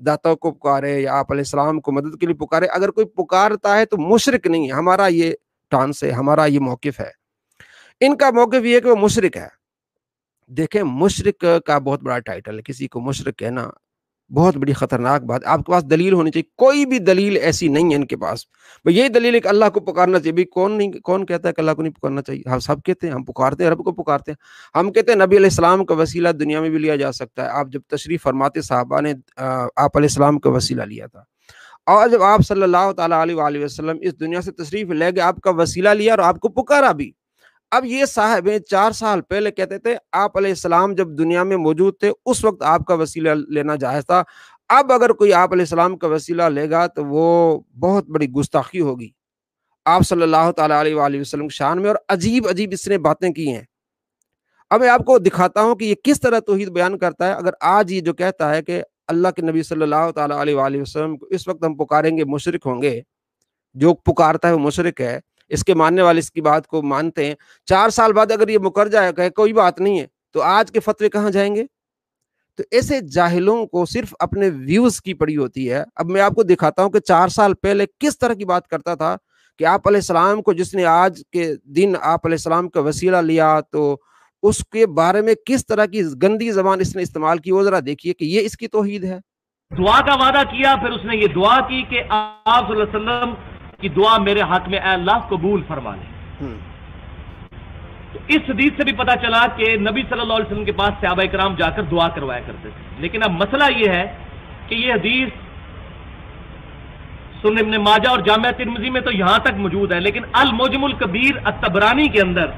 داتوں کو پکارے یا آپ علیہ السلام کو مدد کے لیے پکارے، اگر کوئی پکارتا ہے تو مشرک نہیں ہے. ہمارا یہ ٹانس ہے، ہمارا یہ موقف ہے. ان کا موقف یہ ہے کہ وہ مشرک ہے. دیکھیں مشرک کا بہت بڑا ٹائٹل ہے، کسی کو مشرک کہنا بہت بڑی خطرناک بات. آپ کے پاس دلیل ہونی چاہیے، کوئی بھی دلیل ایسی نہیں ہے ان کے پاس. یہی دلیل ہے کہ اللہ کو پکارنا چاہیے. بھی کون کہتا ہے کہ اللہ کو نہیں پکارنا چاہیے؟ ہم سب کہتے ہیں، ہم پکارتے ہیں، رب کو پکارتے ہیں. ہم کہتے ہیں نبی علیہ السلام کا وسیلہ دنیا میں بھی لیا جا سکتا ہے. آپ جب تشریف فرماتے صحابہ نے آپ علیہ السلام کا وسیلہ لیا تھا، اور جب آپ صلی اللہ تعالیٰ علیہ وآلہ وسلم اس دنیا سے تشریف لے گئے، آپ کا وسیلہ لیا اور آپ کو پکارا بھی. اب یہ صاحبیں 4 سال پہلے کہتے تھے آپ علیہ السلام جب دنیا میں موجود تھے اس وقت آپ کا وسیلہ لینا جائز تھا. اب اگر کوئی آپ علیہ السلام کا وسیلہ لے گا تو وہ بہت بڑی گستاخی ہوگی آپ صلی اللہ تعالیٰ علیہ وآلہ وسلم کی شان میں. اور عجیب عجیب اس نے باتیں کی ہیں. اب میں آپ کو دکھاتا ہوں کہ یہ کس طرح توحید بیان کرتا ہے. اگر آج یہ جو کہتا ہے کہ اللہ کے نبی صلی اللہ تعالیٰ علیہ وآلہ وسلم کو اس وقت ہم پکاریں گے مشرک ہوں گے، جو پکارتا ہے وہ مشرک ہے، اس کے ماننے والے اس کی بات کو مانتے ہیں. 4 سال بعد اگر یہ مکر جائے کہ کوئی بات نہیں ہے، تو آج کے فتوے کہاں جائیں گے؟ تو ایسے جاہلوں کو صرف اپنے ویوز کی پڑی ہوتی ہے. اب میں آپ کو دکھاتا ہوں کہ 4 سال پہلے کس طرح کی بات کرتا تھا کہ آپ علیہ السلام کو جس نے آج کے دن آپ علیہ السلام کا وسیلہ لیا تو اس کے بارے میں کس طرح کی گندی زبان اس نے استعمال کی. وہ ذرا دیکھیے کہ یہ اس کی توحید ہے. دعا کا وعدہ کیا، پھر اس نے یہ دعا کی کہ آپ صلی اللہ علیہ وسلم کی دعا میرے حق میں اے اللہ قبول فرما لے. تو اس حدیث سے بھی پتا چلا کہ نبی صلی اللہ علیہ وسلم کے پاس صحابہ کرام جا کر دعا کروایا کرتے تھے. لیکن اب مسئلہ یہ ہے کہ یہ حدیث سنن ابن ماجہ اور جامعہ ترمذی میں تو یہاں تک موجود ہے، لیکن المعجم الکبیر الطبرانی کے اندر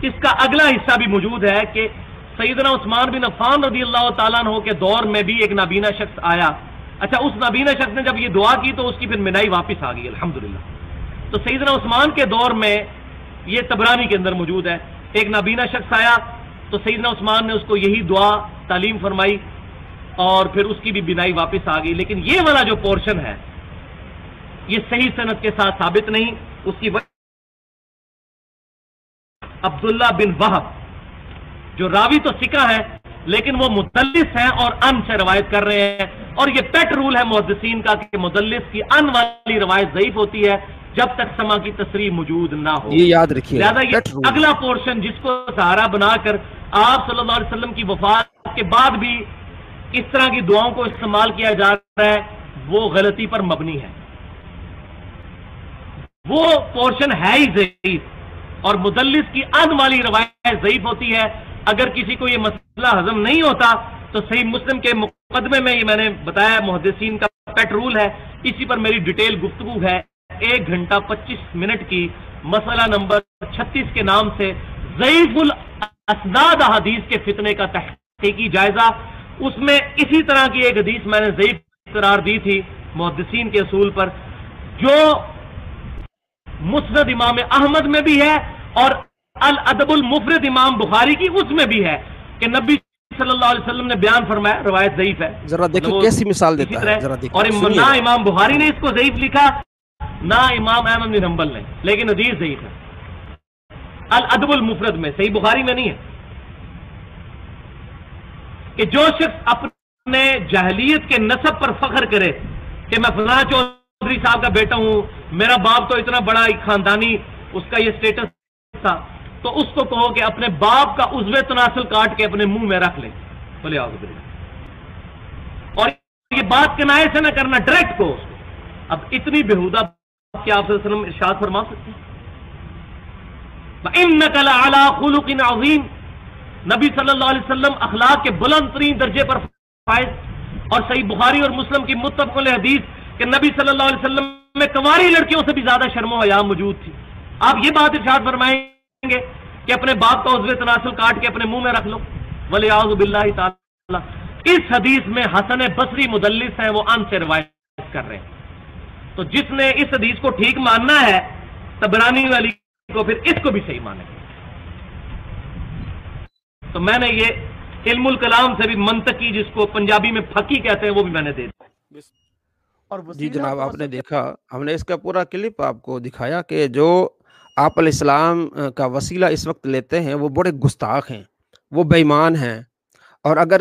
اس کا اگلا حصہ بھی موجود ہے کہ سیدنا عثمان بن عفان رضی اللہ تعالیٰ عنہ کے دور میں بھی ایک نابینا شخص آیا. اچھا، اس نابینا شخص نے جب یہ دعا کی تو اس کی پھر بینائی واپس آ گئی الحمدللہ. تو سیدنا عثمان کے دور میں یہ طبرانی کے اندر موجود ہے، ایک نابینا شخص آیا تو سیدنا عثمان نے اس کو یہی دعا تعلیم فرمائی اور پھر اس کی بھی بینائی واپس آ گئی. لیکن یہ والا جو پورشن ہے یہ صحیح سند کے ساتھ ثابت نہیں. اس کی عبداللہ بن وہب جو راوی تو ثقہ ہے لیکن وہ مدلس ہیں اور ان سے روایت کر رہے ہیں، اور یہ پیٹ رول ہے محدثین کا کہ مدلس کی ان والی روایت ضعیف ہوتی ہے جب تک سما کی تصریح موجود نہ ہو. یہ یاد رکھیے. لہذا یہ اگلا پورشن جس کو سہارا بنا کر آپ صلی اللہ علیہ وسلم کی وفات کے بعد بھی اس طرح کی دعاؤں کو استعمال کیا جا رہا ہے وہ غلطی پر مبنی ہے. وہ پورشن ہے ہی ضعیف، اور مدلس کی ان والی روایت ضعیف ہوتی ہے. اگر کسی کو یہ مسئلہ ہضم نہیں ہوتا تو صحیح مسلم کے مقدمے میں یہ میں نے بتایا محدثین کا پیٹ رول ہے، اسی پر میری ڈیٹیل گفتگو ہے 1 گھنٹہ 25 منٹ کی، مسئلہ نمبر 36 کے نام سے ضعیف الاسناد احادیث کے فتنے کا تحقیقی جائزہ. اس میں اسی طرح کی ایک حدیث میں نے ضعیف قرار دی تھی محدثین کے اصول پر، جو مسند امام احمد میں بھی ہے اور الادب المفرد امام بخاری کی اس میں بھی ہے کہ نبی صلی اللہ علیہ وسلم نے بیان فرمایا، روایت ضعیف ہے. ذرا دیکھیں کیسی مثال دیتا ہے، ذرا دیکھیں. اور نہ امام بخاری نے اس کو ضعیف لکھا نہ امام احمد بن حنبل نے، لیکن حدیث ضعیف ہے الادب المفرد میں، صحیح بخاری میں نہیں ہے. کہ جو شخص اپنے جاہلیت کے نسب پر فخر کرے کہ میں فلاں چودھری صاحب کا بیٹا ہوں، میرا باپ تو اتنا بڑا ایک خاندانی اس کا یہ سٹیٹس تھا، تو اس کو کہو کہ اپنے باپ کا عضو تناسل کاٹ کے اپنے منہ میں رکھ لے. بولے آؤ. اور یہ بات کنائے سے نہ کرنا، ڈائریکٹ کو. اب اتنی بےہودہ کیا آپ صلی اللہ علیہ وسلم ارشاد فرما سکتے ہیں؟ وَإِنَّكَ لَعَلَىٰ خُلُقٍ عَظِيمٍ. نبی صلی اللہ علیہ وسلم اخلاق کے بلند ترین درجے پر فائز. اور صحیح بخاری اور مسلم کی متفق علیہ حدیث کہ نبی صلی اللہ علیہ وسلم میں کنواری لڑکیوں سے بھی زیادہ شرم و حیا موجود تھی. آپ یہ بات ارشاد فرمائیں گے کہ اپنے باپ کا عضو تناسل کاٹ کے اپنے منہ میں رکھ لو؟ وَلِعَاذُ بِاللَّهِ تعالیٰ. اس حدیث میں حسن بصری مدلس ہیں، وہ ان سے روایت کر رہے ہیں. تو جس نے اس حدیث کو ٹھیک ماننا ہے طبرانی والی کو، پھر اس کو بھی صحیح مانے. تو میں نے یہ علم الکلام سے بھی منطقی، جس کو پنجابی میں پھکی کہتے ہیں، وہ بھی میں نے دے دی. جی جناب، آپ نے دیکھا، ہم نے اس کا پورا کلپ آپ کو دکھایا کہ جو آپ علیہ السلام کا وسیلہ اس وقت لیتے ہیں وہ بڑے گستاخ ہیں، وہ بے ایمان ہیں. اور اگر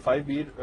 5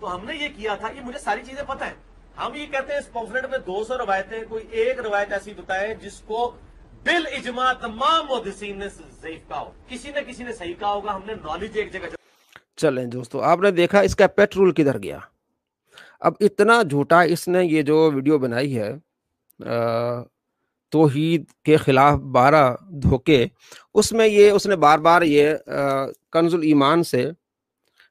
تو ہم نے یہ کیا تھا، یہ مجھے ساری چیزیں پتہ ہیں. ہم یہ کہتے ہیں اس پمفلٹ میں 200 روایتیں، کوئی ایک روایت ایسی بتائے جس کو بال اجماع تمام محدثین نے ضعیف کہا ہو. کسی نے صحیح کہا ہوگا. ہم نے نالج ایک جگہ. چلیں دوستو، آپ نے دیکھا اس کا پیٹرول کدھر گیا. اب اتنا جھوٹا اس نے یہ جو ویڈیو بنائی ہے توحید کے خلاف 12 دھوکے، اس میں یہ اس نے بار بار یہ کنز الایمان سے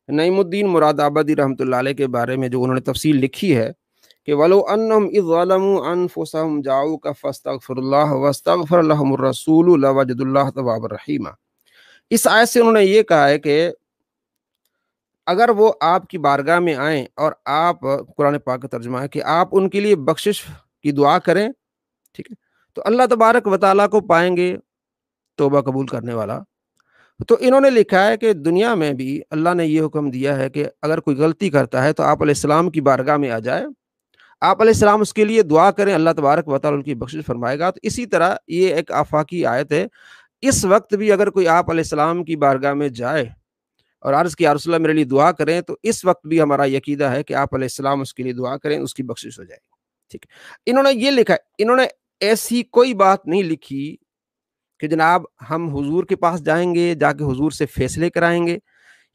نعیم الدین مراد آبادی رحمۃ اللہ علیہ کے بارے میں جو انہوں نے تفصیل لکھی ہے کہ وَلَوْ أَنَّهُمْ إِذْ ظَلَمُوا أَنفُسَهُمْ جَاءُوكَ فَاسْتَغْفِرُوا اللَّهَ وَاسْتَغْفَرَ لَهُمُ الرَّسُولُ لَوَجَدُوا اللَّهَ تَوَّابًا رَحِيمًا. اس آیت سے انہوں نے یہ کہا ہے کہ اگر وہ آپ کی بارگاہ میں آئیں اور آپ، قرآن پاک کا ترجمہ ہے کہ آپ ان کے لیے بخشش کی دعا کریں، ٹھیک ہے، تو اللہ تبارک و تعالیٰ کو پائیں گے توبہ قبول کرنے والا. تو انہوں نے لکھا ہے کہ دنیا میں بھی اللہ نے یہ حکم دیا ہے کہ اگر کوئی غلطی کرتا ہے تو آپ علیہ السلام کی بارگاہ میں آ جائے، آپ علیہ السلام اس کے لیے دعا کریں، اللہ تبارک و تعالیٰ ان کی بخشش فرمائے گا. تو اسی طرح یہ ایک آفاقی آیت ہے. اس وقت بھی اگر کوئی آپ علیہ السلام کی بارگاہ میں جائے اور عرض کیا رسول اللہ میرے لیے دعا کریں، تو اس وقت بھی ہمارا یہ عقیدہ ہے کہ آپ علیہ السلام اس کے لیے دعا کریں، اس کی بخشش ہو جائے گی. ٹھیک ہے. انہوں نے یہ لکھا، انہوں نے ایسی کوئی بات نہیں لکھی کہ جناب ہم حضور کے پاس جائیں گے، جا کے حضور سے فیصلے کرائیں گے.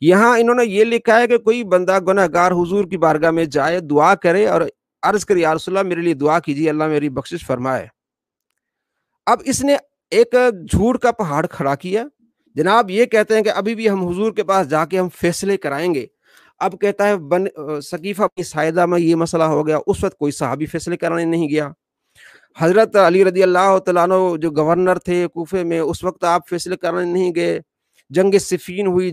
یہاں انہوں نے یہ لکھا ہے کہ کوئی بندہ گناہ گار حضور کی بارگاہ میں جائے، دعا کرے اور عرض کرے یا رسول اللہ میرے لیے دعا کیجیے، اللہ میری بخشش فرمائے. اب اس نے ایک جھوٹ کا پہاڑ کھڑا کیا. جناب یہ کہتے ہیں کہ ابھی بھی ہم حضور کے پاس جا کے ہم فیصلے کرائیں گے. اب کہتا ہے ثقیفہ کی سائدہ میں یہ مسئلہ ہو گیا، اس وقت کوئی صحابی فیصلے کرانے نہیں گیا. حضرت علی رضی اللہ تعالیٰ عنہ جو گورنر تھے کوفے میں، اس وقت آپ فیصلے کرنے نہیں گئے. جنگ صفین ہوئی،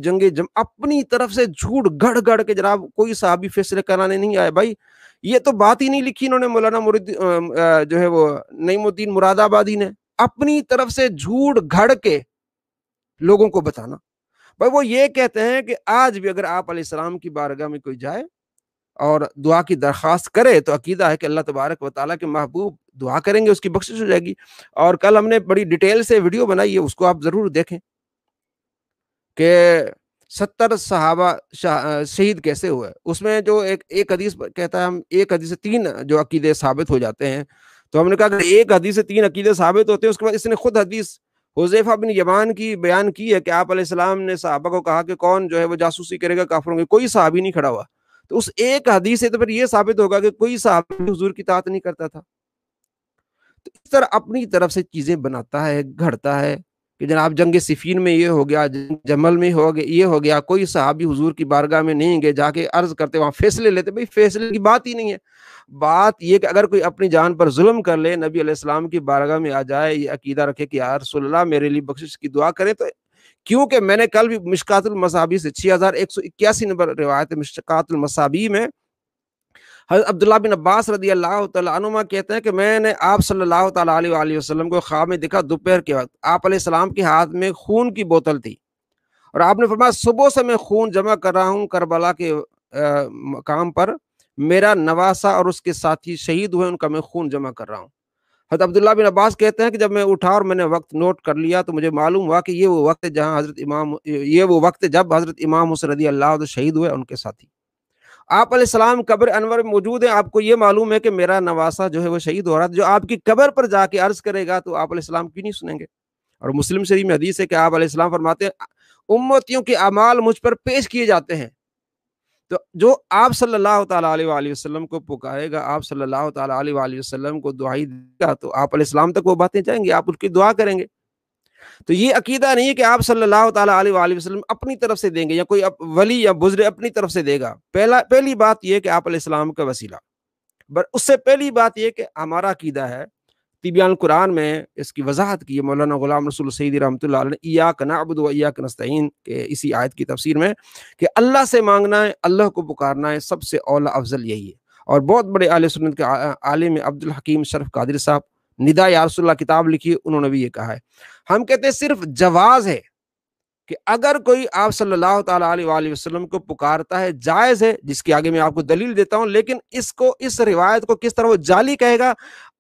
اپنی طرف سے جھوٹ گڑ گڑ کے جناب کوئی صحابی فیصلے کرانے نہیں آئے. بھائی یہ تو بات ہی نہیں لکھی انہوں نے، مولانا جو ہے وہ نعیم الدین مراد آبادی نے اپنی طرف سے جھوٹ گھڑ کے لوگوں کو بتانا. بھائی وہ یہ کہتے ہیں کہ آج بھی اگر آپ علیہ السلام کی بارگاہ میں کوئی جائے اور دعا کی درخواست کرے تو عقیدہ ہے کہ اللہ تبارک و تعالیٰ کے محبوب دعا کریں گے، اس کی بخشش ہو جائے گی. اور کل ہم نے بڑی ڈیٹیل سے ویڈیو بنائی ہے، اس کو آپ ضرور دیکھیں کہ 70 صحابہ شہید کیسے ہوئے. اس میں جو ایک حدیث کہتا ہے ہم ایک حدیث سے 3 جو عقیدے ثابت ہو جاتے ہیں، تو ہم نے کہا کہ ایک حدیث سے 3 عقیدے ثابت ہوتے ہیں. اس کے بعد اس نے خود حدیث حذیفہ بن یمان کی بیان کی ہے کہ آپ علیہ السلام نے صحابہ کو کہا کہ کون جو ہے وہ جاسوسی کرے گا کافروں کی، کوئی صحابی نہیں کھڑا ہوا. تو اس ایک حدیث سے تو پھر یہ ثابت ہوگا کہ کوئی صحابی حضور کی اطاعت نہیں کرتا تھا. تو اس طرح اپنی طرف سے چیزیں بناتا ہے، گھڑتا ہے کہ جناب جنگ صفین میں یہ ہو گیا، جمل میں ہو گیا، یہ ہو گیا، کوئی صحابی حضور کی بارگاہ میں نہیں گئے، جا کے عرض کرتے وہاں فیصلے لیتے. بھائی فیصلے کی بات ہی نہیں ہے. بات یہ کہ اگر کوئی اپنی جان پر ظلم کر لے، نبی علیہ السلام کی بارگاہ میں آ جائے، یہ عقیدہ رکھے کہ یا رسول اللہ میرے لیے بخشش کی دعا کرے. تو کیونکہ میں نے کل بھی مشکات المصابیح سے 6181 نمبر روایت مشکات المصابیح میں حضرت عبداللہ بن عباس رضی اللہ تعالیٰ عنہما کہتے ہیں کہ میں نے آپ صلی اللہ تعالیٰ علیہ وآلہ وسلم کو خواب میں دیکھا. دوپہر کے وقت آپ علیہ السلام کے ہاتھ میں خون کی بوتل تھی اور آپ نے فرمایا صبح سے میں خون جمع کر رہا ہوں، کربلا کے مقام پر میرا نواسا اور اس کے ساتھی شہید ہوئے، ان کا میں خون جمع کر رہا ہوں. حضرت عبداللہ بن عباس کہتے ہیں کہ جب میں اٹھا اور میں نے وقت نوٹ کر لیا تو مجھے معلوم ہوا کہ یہ وہ وقت جب حضرت امام حسین رضی اللہ عنہ شہید ہوئے، ان کے ساتھی. آپ علیہ السلام قبر انور میں موجود ہیں. آپ کو یہ معلوم ہے کہ میرا نواسا جو ہے وہ شہید ہو رہا ہے. جو آپ کی قبر پر جا کے عرض کرے گا تو آپ علیہ السلام کیوں نہیں سنیں گے؟ اور مسلم شریف میں حدیث ہے کہ آپ علیہ السلام فرماتے ہیں امتیوں کے اعمال مجھ پر پیش کیے جاتے ہیں، تو جو آپ صلی اللہ تعالیٰ علیہ وآلہ وسلم کو پکارے گا، آپ صلی اللہ تعالیٰ علیہ وآلہ وسلم کو دعائی دے گا، تو آپ علیہ السلام تک وہ باتیں جائیں گی، آپ اس کی دعا کریں گے. تو یہ عقیدہ نہیں ہے کہ آپ صلی اللہ تعالیٰ علیہ وآلہ وسلم اپنی طرف سے دیں گے یا کوئی ولی یا بزرگ اپنی طرف سے دے گا. پہلی بات یہ کہ آپ علیہ السلام کا وسیلہ. اس سے پہلی بات یہ کہ ہمارا عقیدہ ہے، تبیان القرآن میں اس کی وضاحت کی ہے مولانا غلام رسول سیدی رحمۃ اللہ علیہ نے ایاک نعبد و ایاک نستعین کے اسی آیت کی تفسیر میں کہ اللہ سے مانگنا ہے، اللہ کو پکارنا ہے، سب سے اولا افضل یہی ہے. اور بہت بڑے اہل سنت کے عالم عبد الحکیم شرف قادری صاحب ندا یا رسول اللہ کتاب لکھی، انہوں نے بھی یہ کہا ہے. ہم کہتے ہیں صرف جواز ہے کہ اگر کوئی آپ صلی اللہ تعالیٰ علیہ وآلہ وسلم کو پکارتا ہے، جائز ہے، جس کی آگے میں آپ کو دلیل دیتا ہوں. لیکن اس روایت کو کس طرح وہ جعلی کہے گا،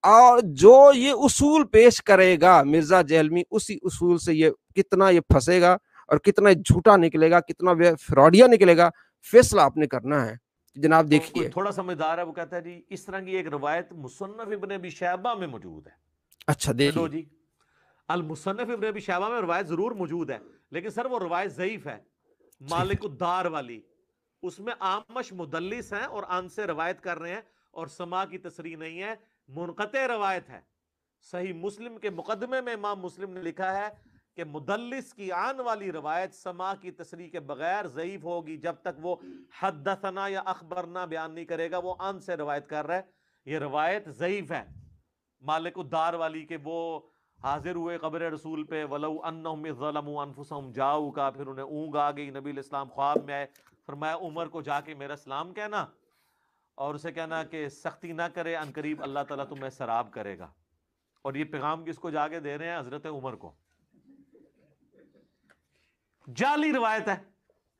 اور جو یہ اصول پیش کرے گا مرزا جہلمی، اسی اصول سے یہ کتنا یہ پھنسے گا اور کتنا جھوٹا نکلے گا، کتنا فراڈیا نکلے گا. فیصلہ آپ نے کرنا ہے جناب دیکھیے تھوڑا سمجھدار ہے وہ کہتا ہے جی اس طرح کی ایک روایت مصنف ابن ابی شیبہ میں موجود ہے. اچھا دیکھیے جی المصنف ابن ابی شیبہ میں روایت ضرور موجود ہے لیکن سر وہ روایت ضعیف ہے مالک الدار والی. اس میں آمش مدلس ہیں اور ان سے روایت کر رہے ہیں اور سما کی تصریح نہیں ہے, منقطع روایت ہے. صحیح مسلم کے مقدمے میں امام مسلم نے لکھا ہے کہ مدلس کی آن والی روایت سما کی تصریح کے بغیر ضعیف ہوگی جب تک وہ حدثنا یا اخبرنا بیان نہیں کرے گا, وہ ان سے روایت کر رہا ہے. یہ روایت ضعیف ہے مالک الدار والی کہ وہ حاضر ہوئے قبر رسول پہ ولو انہم ظلموا انفسہم جاؤک, پھر انہیں اونگ آ گئی, نبی علیہ السلام خواب میں آئے, فرمایا عمر کو جا کے میرا سلام کہنا اور اسے کہنا کہ سختی نہ کرے, ان قریب اللہ تعالیٰ تمہیں سراب کرے گا. اور یہ پیغام کس کو جا کے دے رہے ہیں؟ حضرت عمر کو. جعلی روایت ہے,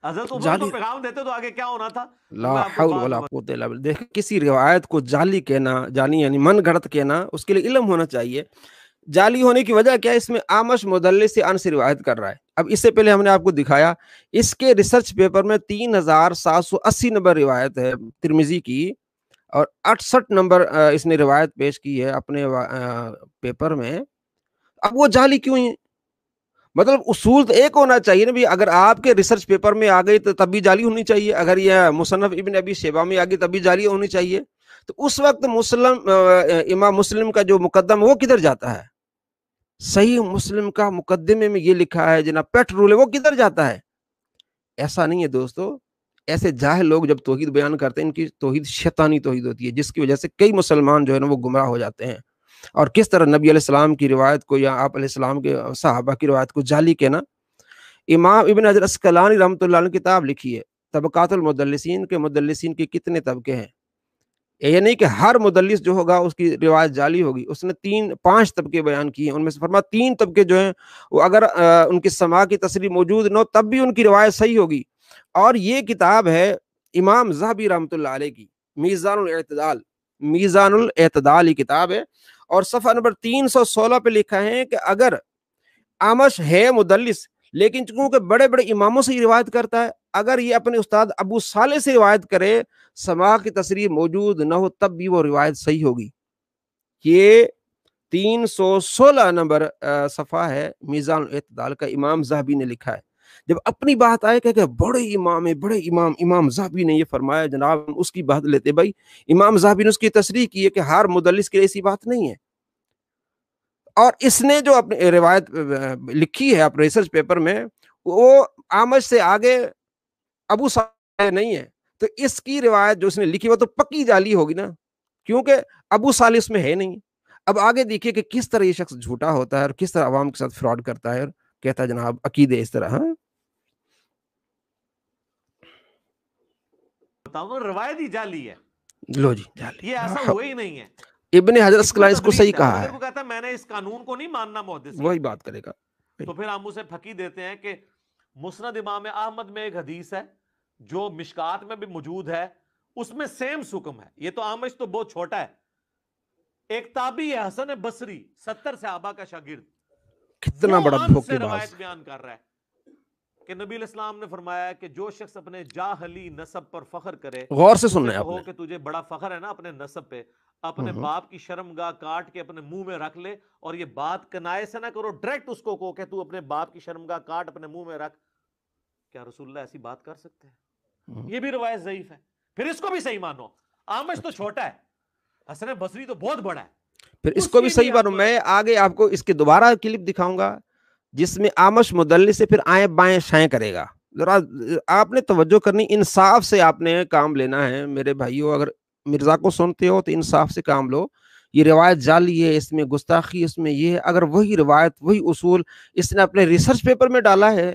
حضرت عمر کو پیغام دیتے تو آگے کیا ہونا تھا؟ لا حول ولا قوت الا باللہ. دیکھ کسی روایت کو جعلی کہنا, جعلی یعنی من گھڑت کہنا, اس کے لیے علم ہونا چاہیے. جعلی ہونے کی وجہ کیا ہے؟ اس میں آمش مدلس سے ان سے روایت کر رہا ہے. اب اس سے پہلے ہم نے آپ کو دکھایا اس کے ریسرچ پیپر میں 3780 نمبر روایت ہے ترمذی کی, اور 68 نمبر اس نے روایت پیش کی ہے اپنے پیپر میں. اب وہ جعلی کیوں ہیں؟ مطلب اصول تو ایک ہونا چاہیے نا بھی, اگر آپ کے ریسرچ پیپر میں آ گئی تو تب بھی جعلی ہونی چاہیے, اگر یہ مصنف ابن ابی شیبہ میں آ گئی تب بھی جعلی ہونی چاہیے. تو اس وقت امام مسلم کا جو مقدم وہ کدھر جاتا ہے؟ صحیح مسلم کا مقدمے میں یہ لکھا ہے جناب پیٹ رول ہے, وہ کدھر جاتا ہے؟ ایسا نہیں ہے دوستو. ایسے جاہل لوگ جب توحید بیان کرتے ہیں ان کی توحید شیطانی توحید ہوتی ہے, جس کی وجہ سے کئی مسلمان جو ہے نا وہ گمراہ ہو جاتے ہیں. اور کس طرح نبی علیہ السلام کی روایت کو یا آپ علیہ السلام کے صحابہ کی روایت کو جعلی کہنا. امام ابن حجر عسقلانی رحمۃ اللہ علیہ کتاب لکھی ہے طبقات المدلسین, کے مدلسین کے کتنے طبقے ہیں. یہ نہیں کہ ہر مدلس جو ہوگا اس کی روایت جعلی ہوگی. اس نے 5 طبقے بیان کیے, ان میں سے فرما 3 طبقے جو ہیں وہ اگر ان کی سما کی تصریح موجود نہ ہو تب بھی ان کی روایت صحیح ہوگی. اور یہ کتاب ہے امام ذہبی رحمۃ اللہ علیہ کی میزان الاعتدال. میزان الاعتدال یہ کتاب ہے, اور صفحہ نمبر 316 پہ لکھا ہے کہ اگر آمش ہے مدلس لیکن چونکہ بڑے بڑے اماموں سے روایت کرتا ہے, اگر یہ اپنے استاد ابو صالح سے روایت کرے سما کی تصریح موجود نہ ہو تب بھی وہ روایت صحیح ہوگی. یہ 316 نمبر صفحہ ہے میزان الاعتدال کا, امام ذہبی نے لکھا ہے. جب اپنی بات آئے کہ بڑے امام ہے, بڑے امام ذہبی نے یہ فرمایا, جناب اس کی بات لیتے. بھائی امام ذہبی نے اس کی تصریح کی ہے کہ ہر مدلس کے لیے ایسی بات نہیں ہے. اور اس نے جو اپنی روایت لکھی ہے اپنے ریسرچ پیپر میں وہ آمش سے آگے ابو صالح نہیں ہے, تو اس کی روایت جو اس نے لکھی وہ تو پکی جعلی ہوگی نا, کیونکہ ابو صالح اس میں ہے نہیں. اب آگے دیکھیے کہ کس طرح یہ شخص جھوٹا ہوتا ہے اور کس طرح عوام کے ساتھ فراڈ کرتا ہے, اور کہتا ہے جناب عقیدے اس طرح. بتاؤں روایت ہی جعلی ہے. لو جی جعلی, یہ ایسا ہوا ہی نہیں ہے. ابن حجر عسقلانی اس کو صحیح کہا ہے. وہ کہتا ہے میں نے اس قانون کو نہیں ماننا محدث, وہی بات کرے گا. تو پھر ہم اسے پھکی دیتے ہیں کہ مسند امام احمد میں ایک حدیث ہے جو مشکات میں بھی موجود ہے, اس میں سیم حکم ہے. یہ تو آمش تو بہت چھوٹا ہے. ایک تابعی ہے حسن بصری 70 صحابہ کا شاگرد, کتنا بڑا دھوکے باز روایت بیان کر رہا ہے کہ نبی علیہ السلام نے فرمایا کہ جو شخص اپنے جاہلی نسب پر فخر کرے, غور سے سننا ہے ہو کہ تجھے بڑا فخر ہے نا اپنے نسب پہ, اپنے باپ کی شرمگاہ کاٹ کے اپنے منہ میں رکھ لے. اور یہ بات کنائے سے نہ کرو, ڈائریکٹ اس کو کہو کہ تو اپنے باپ کی شرمگاہ کاٹ اپنے منہ میں رکھ. کیا رسول اللہ ایسی بات کر سکتے ہیں؟ یہ بھی روایت ضعیف ہے. پھر اس کو بھی صحیح مانو. آمش تو چھوٹا ہے, حسن بصری تو بہت بڑا ہے, پھر اس کو بھی صحیح مانو. میں آگے آپ کو اس کے دوبارہ کلپ دکھاؤں گا جس میں آمش مدلس سے پھر آئیں بائیں شائیں کرے گا. ذرا آپ نے توجہ کرنی, انصاف سے آپ نے کام لینا ہے میرے بھائیو. اگر مرزا کو سنتے ہو تو انصاف سے کام لو. یہ روایت جعلی ہے, اس میں گستاخی, اس میں یہ ہے. اگر وہی روایت وہی اصول اس نے اپنے ریسرچ پیپر میں ڈالا ہے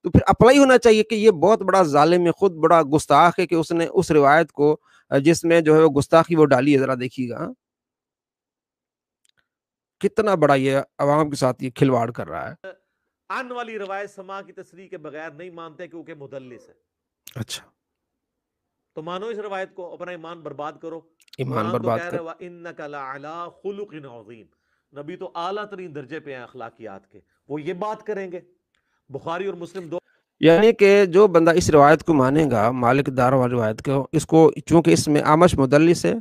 تو پھر اپلائی ہونا چاہیے کہ یہ بہت بڑا ظالم ہے, خود بڑا گستاخ ہے کہ اس نے اس روایت کو جس میں جو ہے وہ گستاخی وہ ڈالی ہے. ذرا دیکھیے گا کتنا بڑا یہ عوام کے ساتھ یہ کھلواڑ کر رہا ہے. ان والی روایت سما کی تصریح کے بغیر نہیں مانتے کیونکہ مدلس ہے. اچھا تو مانو اس روایت کو, اپنا ایمان برباد کرو. ایمان برباد کر. وَإِنَّكَ لَعَلَىٰ خُلُقٍ عَظِيمٍ, نبی تو اعلیٰ ترین درجے پہ ہیں اخلاقیات کے, وہ یہ بات کریں گے. بخاری اور مسلم دو یعنی کہ جو بندہ اس روایت کو مانے گا، مالک دار والی روایت کو، اس کو چونکہ اس میں آمش مدلس ہے،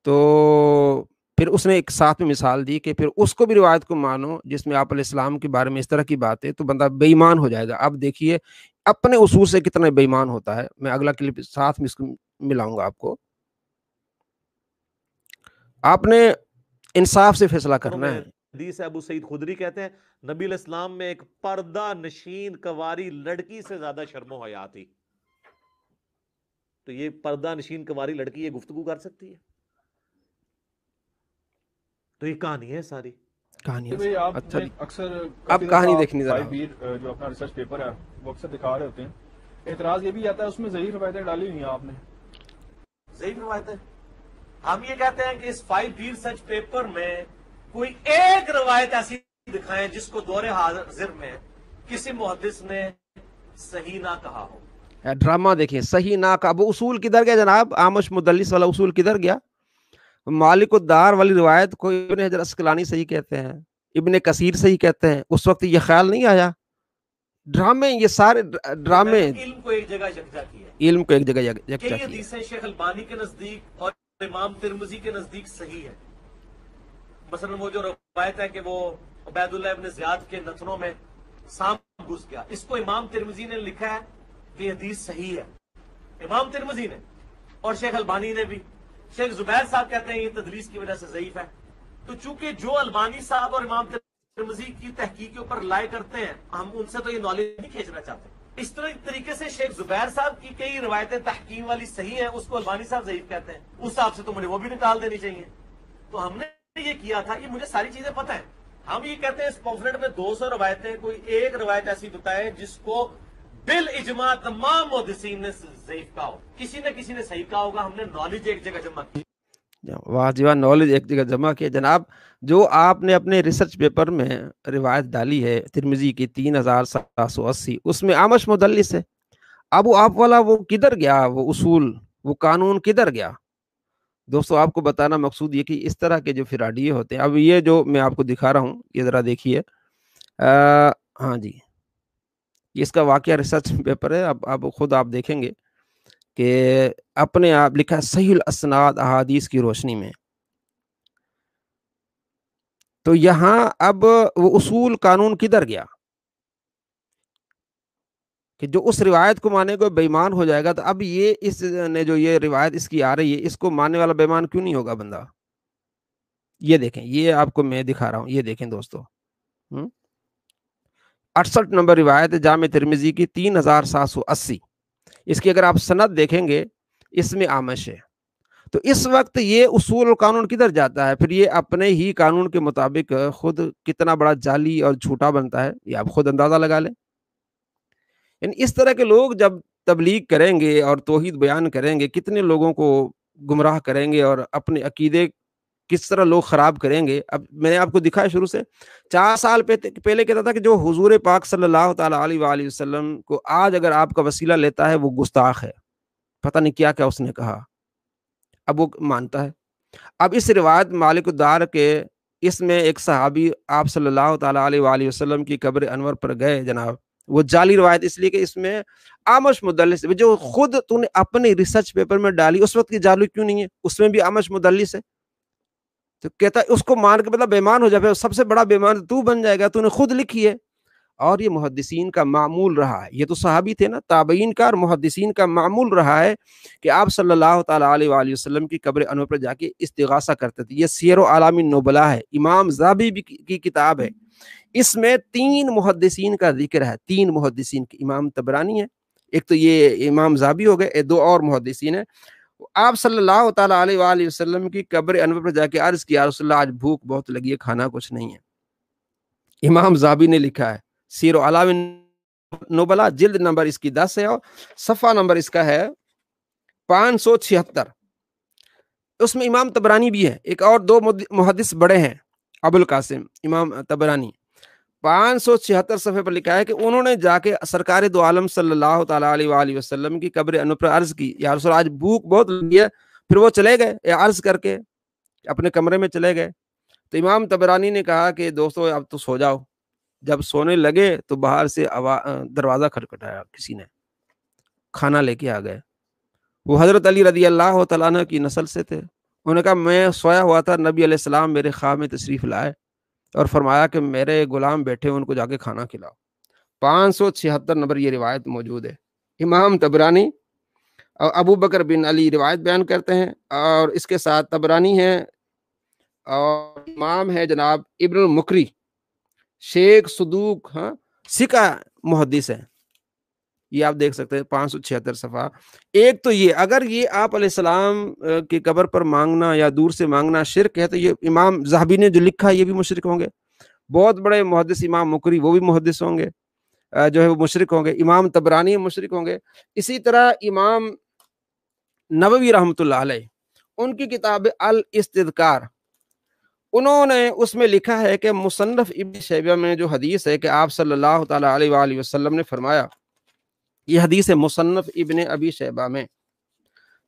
تو پھر اس نے ایک ساتھ میں مثال دی کہ پھر اس کو بھی روایت کو مانو جس میں آپ علیہ السلام کے بارے میں اس طرح کی بات ہے، تو بندہ بے ایمان ہو جائے گا۔ اب دیکھیے اپنے اصول سے کتنا بے ایمان ہوتا ہے۔ میں اگلا کلپ ساتھ میں اس کو ملاؤں گا آپ کو۔ آپ نے انصاف سے فیصلہ کرنا ہے۔ حدیث ابو سعید خدری کہتے ہیں نبی علیہ السلام میں ایک پردہ نشین کنواری لڑکی سے زیادہ شرم و حیا تھی۔ تو یہ پردہ نشین کنواری لڑکی یہ گفتگو کر سکتی ہے؟ تو یہ کہانی ہے ساری کہانی بھائی آپ اچھا نے اکثر اب کہانی دیکھنی ذرا۔ جو اپنا ریسرچ پیپر ہے وہ اکثر دکھا رہے ہوتے ہیں، اعتراض یہ بھی آتا ہے اس میں ضعیف روایتیں ڈالی ہوئی ہیں آپ نے۔ ضعیف روایتیں ہم یہ کہتے ہیں کہ اس 5B ریسرچ پیپر میں کوئی ایک روایت ایسی دکھائیں جس کو دور حاضر میں کسی محدث نے صحیح نہ کہا ہو۔ ڈرامہ دیکھیں، صحیح نہ کہا، وہ اصول کدھر گیا جناب؟ آمش مدلس والا اصول کدھر گیا؟ مالک الدار والی روایت کو ابن حجر اسقلانی صحیح کہتے ہیں، ابن کثیر صحیح کہتے ہیں۔ اس وقت یہ خیال نہیں آیا؟ ڈرامے، یہ سارے ڈرامے، علم کو ایک جگہ یکجا کیا، علم کو ایک جگہ کہ یکجا یہ کیا۔ حدیثیں شیخ البانی کے نزدیک اور امام ترمذی کے نزدیک صحیح ہے۔ مثلا وہ جو روایت ہے کہ وہ عبید اللہ ابن زیاد کے نتنوں میں سانپ گھس گیا، اس کو امام ترمذی نے لکھا ہے کہ یہ حدیث صحیح ہے، امام ترمذی نے، اور شیخ البانی نے بھی۔ شیخ زبیر صاحب کہتے ہیں یہ تدلیس کی وجہ سے ضعیف ہے۔ تو چونکہ جو البانی صاحب اور امام ترمذی کی تحقیق کے اوپر لائے کرتے ہیں، ہم ان سے تو یہ نالج نہیں کھینچنا چاہتے۔ اس طریقے سے شیخ زبیر صاحب کی کئی روایتیں تحقیق والی صحیح ہیں، اس کو البانی صاحب ضعیف کہتے ہیں، اس حساب سے تو مجھے وہ بھی نکال دینی چاہیے۔ تو ہم نے یہ کیا تھا، یہ مجھے ساری چیزیں پتہ ہیں۔ ہم یہ کہتے ہیں اس پمفلٹ میں 200 روایتیں، کوئی ایک روایت ایسی بتائے جس کو بالاجماع تمام محدثین نے ضعیف کہا ہو، کسی نہ کسی نے صحیح کہا ہوگا۔ ہم نے نالج ایک جگہ جمع کی۔ واہ جی واہ، نالج ایک جگہ جمع کیا جناب۔ جو آپ نے اپنے ریسرچ پیپر میں روایت ڈالی ہے ترمذی کی 3780، اس میں آمش مدلس ہے۔ اب وہ آپ والا وہ کدھر گیا؟ وہ اصول، وہ قانون کدھر گیا؟ دوستو آپ کو بتانا مقصود یہ کہ اس طرح کے جو فراڈیے ہوتے ہیں، اب یہ جو میں آپ کو دکھا رہا ہوں یہ ذرا دیکھیے۔ ہاں جی، یہ اس کا واقعہ ریسرچ پیپر ہے، اب خود آپ دیکھیں گے کہ اپنے آپ لکھا صحیح الاسناد احادیث کی روشنی میں۔ تو یہاں اب وہ اصول قانون کدھر گیا کہ جو اس روایت کو مانے کو بے ایمان ہو جائے گا؟ تو اب یہ اس نے جو یہ روایت اس کی آ رہی ہے، اس کو ماننے والا بے ایمان کیوں نہیں ہوگا بندہ؟ یہ دیکھیں، یہ آپ کو میں دکھا رہا ہوں، یہ دیکھیں دوستو، 68 نمبر روایت ہے جامع ترمذی کی 3780۔ اس کی اگر آپ سند دیکھیں گے اس میں آمش ہے۔ تو اس وقت یہ اصول اور قانون کدھر جاتا ہے؟ پھر یہ اپنے ہی قانون کے مطابق خود کتنا بڑا جعلی اور جھوٹا بنتا ہے، یہ آپ خود اندازہ لگا لیں۔ یعنی اس طرح کے لوگ جب تبلیغ کریں گے اور توحید بیان کریں گے، کتنے لوگوں کو گمراہ کریں گے اور اپنے عقیدے کس طرح لوگ خراب کریں گے۔ اب میں نے آپ کو دکھایا شروع سے، 4 سال پہلے کہتا تھا کہ جو حضور پاک صلی اللہ تعالیٰ علیہ وآلہ وسلم کو آج اگر آپ کا وسیلہ لیتا ہے وہ گستاخ ہے، پتہ نہیں کیا کیا اس نے کہا، اب وہ مانتا ہے۔ اب اس روایت مالک الدار کے اس میں ایک صحابی آپ صلی اللہ تعالیٰ علیہ وآلہ وسلم کی قبر انور پر گئے جناب، وہ جعلی روایت اس لیے کہ اس میں آمش مدلس، جو خود تو نے اپنے ریسرچ پیپر میں ڈالی اس وقت کی جعلی کیوں نہیں ہے؟ اس میں بھی آمش مدلس ہے۔ تو کہتا ہے اس کو مان کے مطلب بےمان ہو جائے، سب سے بڑا بےمان تو بن جائے گا، تو نے خود لکھی ہے۔ اور یہ محدثین کا معمول رہا ہے، یہ تو صحابی تھے نا، تابعین کا اور محدثین کا معمول رہا ہے کہ آپ صلی اللہ تعالیٰ علیہ وآلہ وسلم کی قبر انور پر جا کے استغاثہ کرتے تھے۔ یہ سیر و اعلام النبلاء ہے، امام ذہبی کی کتاب ہے، اس میں 3 محدثین کا ذکر ہے، 3 محدثین کی، امام طبرانی ہے، ایک تو یہ امام ذہبی ہو گئے، 2 اور محدثین ہیں۔ آپ صلی اللہ تعالیٰ علیہ وآلہ وسلم کی قبر انور پر جا کے عرض کیا رسول اللہ آج بھوک بہت لگی ہے، کھانا کچھ نہیں ہے۔ امام ذہبی نے لکھا ہے سیر و اعلام النبلاء، جلد نمبر اس کی 10 ہے اور صفحہ نمبر اس کا ہے 576۔ اس میں امام طبرانی بھی ہے، ایک اور 2 محدث بڑے ہیں، ابو القاسم امام طبرانی۔ 576 صفحے پر لکھا ہے کہ انہوں نے جا کے سرکار دو عالم صلی اللہ تعالیٰ علیہ وآلہ وسلم کی قبر انور پر عرض کی، یا رسول آج بھوک بہت لگی ہے۔ پھر وہ چلے گئے عرض کر کے اپنے کمرے میں چلے گئے۔ تو امام طبرانی نے کہا کہ دوستو اب تو سو جاؤ، جب سونے لگے تو باہر سے دروازہ کھٹکھٹایا، کسی نے کھانا لے کے آ گئے. وہ حضرت علی رضی اللہ تعالیٰ عنہ کی نسل سے تھے. انہوں نے کہا میں سویا ہوا تھا، نبی علیہ السلام میرے خواب میں تشریف لائے اور فرمایا کہ میرے غلام بیٹھے ان کو جا کے کھانا کھلاؤ. 576 نمبر یہ روایت موجود ہے. امام طبرانی اور ابو بکر بن علی روایت بیان کرتے ہیں، اور اس کے ساتھ طبرانی ہے اور امام ہے جناب ابن المکری، شیخ صدوق، ہاں سکہ محدث ہے. یہ آپ دیکھ سکتے ہیں 576 صفحہ. ایک تو یہ اگر یہ آپ علیہ السلام کی قبر پر مانگنا یا دور سے مانگنا شرک ہے تو یہ امام ذہبی نے جو لکھا یہ بھی مشرک ہوں گے. بہت بڑے محدث امام مکری وہ بھی محدث ہوں گے، جو ہے وہ مشرک ہوں گے. امام طبرانی مشرک ہوں گے. اسی طرح امام نووی رحمۃ اللہ علیہ، ان کی کتاب الاستذکار، انہوں نے اس میں لکھا ہے کہ مصنف ابن شیبہ میں جو حدیث ہے کہ آپ صلی اللہ تعالی علیہ وآلہ وسلم نے فرمایا، یہ حدیث ہے مصنف ابن ابی شیبہ میں،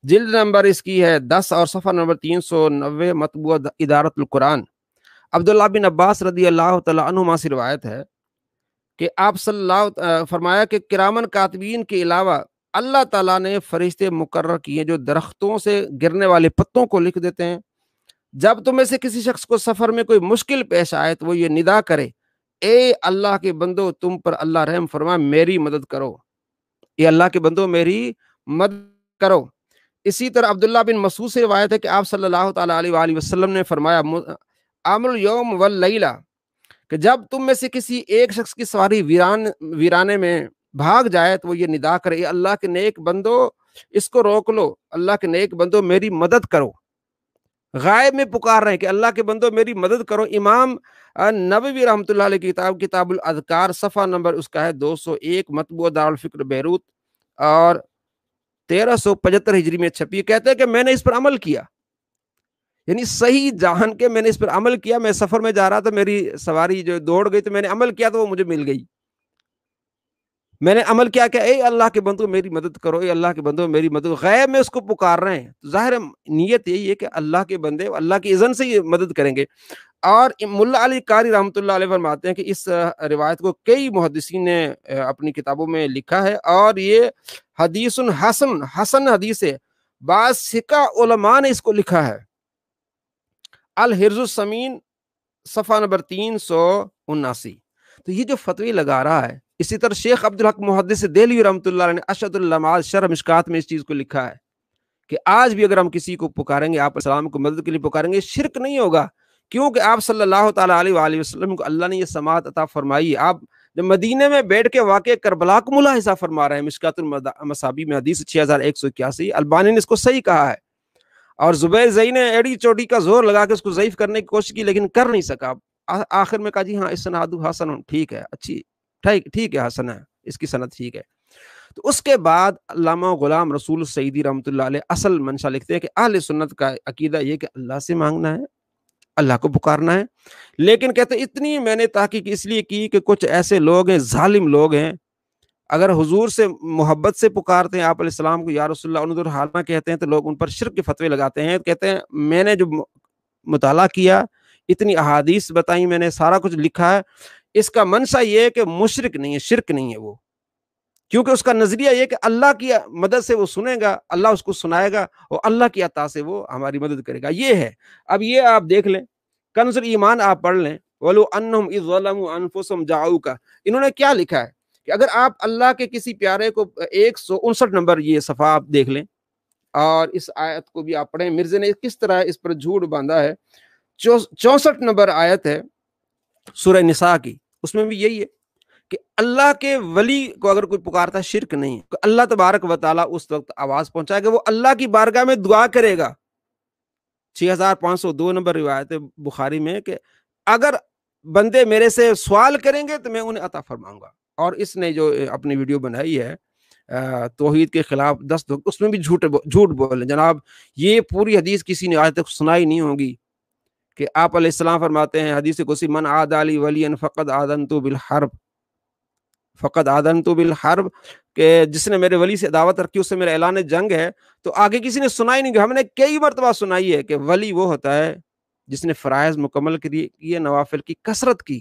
جلد نمبر اس کی ہے 10 اور صفحہ نمبر 390، مطبوع ادارت القرآن. عبداللہ بن عباس رضی اللہ تعالی عنہما سے روایت ہے کہ آپ صلی اللہ فرمایا کہ کرامن کاتبین کے علاوہ اللہ تعالیٰ نے فرشتے مقرر کیے جو درختوں سے گرنے والے پتوں کو لکھ دیتے ہیں. جب تم میں سے کسی شخص کو سفر میں کوئی مشکل پیش آئے تو وہ یہ ندا کرے، اے اللہ کے بندو تم پر اللہ رحم فرمائے، میری مدد کرو. اے اللہ کے بندو میری مدد کرو. اسی طرح عبداللہ بن مسعود سے روایت ہے کہ آپ صلی اللہ تعالی علیہ وآلہ وسلم نے فرمایا، عامل اليوم واللیلہ، کہ جب تم میں سے کسی ایک شخص کی سواری ویرانے میں بھاگ جائے تو وہ یہ ندا کرے، اے اللہ کے نیک بندو اس کو روک لو، اللہ کے نیک بندو میری مدد کرو. غائب میں پکار رہے ہیں کہ اللہ کے بندو میری مدد کرو. امام نووی رحمۃ اللہ علیہ کی کتاب الاذکار، صفحہ نمبر اس کا ہے 201، مطبوع دارالفکر بیروت اور 1375 ہجری میں چھپی. کہتے ہیں کہ میں نے اس پر عمل کیا، یعنی صحیح جان کے میں نے اس پر عمل کیا. میں سفر میں جا رہا تھا، میری سواری جو دوڑ گئی تو میں نے عمل کیا تو وہ مجھے مل گئی. میں نے عمل کیا کہ اے اللہ کے بندو میری مدد کرو، اے اللہ کے بندو میری مدد. غیب میں اس کو پکار رہے ہیں، ظاہر نیت یہی ہے کہ اللہ کے بندے اللہ کی اذن سے یہ مدد کریں گے. اور ملا علی قاری رحمۃ اللہ علیہ فرماتے ہیں کہ اس روایت کو کئی محدثین نے اپنی کتابوں میں لکھا ہے اور یہ حدیث حسن حدیث ہے. بعض سکہ علماء نے اس کو لکھا ہے. الحرز السمین، صفحہ نمبر 379. تو یہ جو فتوی لگا رہا ہے، اسی طرح شیخ عبدالحق محدث دہلوی رحمۃ اللہ علیہ نے اشد اللمعات شرح مشکات میں اس چیز کو لکھا ہے کہ آج بھی اگر ہم کسی کو پکاریں گے، آپ السلام کو مدد کے لیے پکاریں گے، شرک نہیں ہوگا، کیونکہ آپ صلی اللہ تعالی علیہ وآلہ وسلم کو اللہ نے یہ سماعت عطا فرمائی. آپ جب مدینے میں بیٹھ کے واقع کربلا کو ملاحظہ فرما رہے ہیں، مشکات المصابیح میں حدیث 6181. البانی نے اس کو صحیح کہا ہے، اور زبیر زئی نے ایڑی چوٹی کا زور لگا کے اس کو ضعیف کرنے کی کوشش کی لیکن کر نہیں سکا. آخر میں کہا جی ہاں اسناد حسن، ٹھیک ہے، اچھی ٹھیک ہے، حسن ہے، اس کی سند ٹھیک ہے. تو اس کے بعد علامہ غلام رسول سعیدی رحمۃ اللہ علیہ اصل منشا لکھتے ہیں کہ اہل سنت کا عقیدہ یہ کہ اللہ سے مانگنا ہے، اللہ کو پکارنا ہے. لیکن کہتے ہیں اتنی میں نے تحقیق اس لیے کی کہ کچھ ایسے لوگ ہیں، ظالم لوگ ہیں، اگر حضور سے محبت سے پکارتے ہیں آپ علیہ السلام کو یا رسول اللہ انظر حالنا کہتے ہیں تو لوگ ان پر شرک کے فتوے لگاتے ہیں. کہتے ہیں میں نے جو مطالعہ کیا، اتنی احادیث بتائی میں نے، سارا کچھ لکھا ہے، اس کا منشا یہ ہے کہ مشرک نہیں ہے، شرک نہیں ہے وہ، کیونکہ اس کا نظریہ یہ کہ اللہ کی مدد سے وہ سنے گا، اللہ اس کو سنائے گا اور اللہ کی عطا سے وہ ہماری مدد کرے گا. یہ ہے. اب یہ آپ دیکھ لیں، کنز الایمان آپ پڑھ لیں، وَلَوْ أَنَّهُمْ إِذْ ظَلَمُوا أَنفُسَهُمْ جَاءُوكَ، انہوں نے کیا لکھا ہے کہ اگر آپ اللہ کے کسی پیارے کو 159 نمبر یہ صفحہ آپ دیکھ لیں اور اس آیت کو بھی آپ پڑھیں، مرزا نے کس طرح اس پر جھوٹ باندھا ہے. 64 نمبر آیت ہے سورہ نساء کی، اس میں بھی یہی ہے کہ اللہ کے ولی کو اگر کوئی پکارتا ہے شرک نہیں ہے، تو اللہ تبارک و تعالیٰ اس وقت آواز پہنچائے گا، وہ اللہ کی بارگاہ میں دعا کرے گا. 6502 نمبر روایت بخاری میں کہ اگر بندے میرے سے سوال کریں گے تو میں انہیں عطا فرماؤں گا. اور اس نے جو اپنی ویڈیو بنائی ہے توحید کے خلاف 10 اس میں بھی جھوٹ بولے جناب. یہ پوری حدیث کسی نے آج تک سنائی نہیں ہوگی کہ آپ علیہ السلام فرماتے ہیں حدیث قدسی، من عادى لي وليا فقد آذنته بالحرب، فقد آذنته بالحرب، کہ جس نے میرے ولی سے عداوت رکھی اس سے میرا اعلان جنگ ہے. تو آگے کسی نے سنائی نہیں. ہم نے کئی مرتبہ سنائی ہے کہ ولی وہ ہوتا ہے جس نے فرائض مکمل کیے، نوافل کی کثرت کی،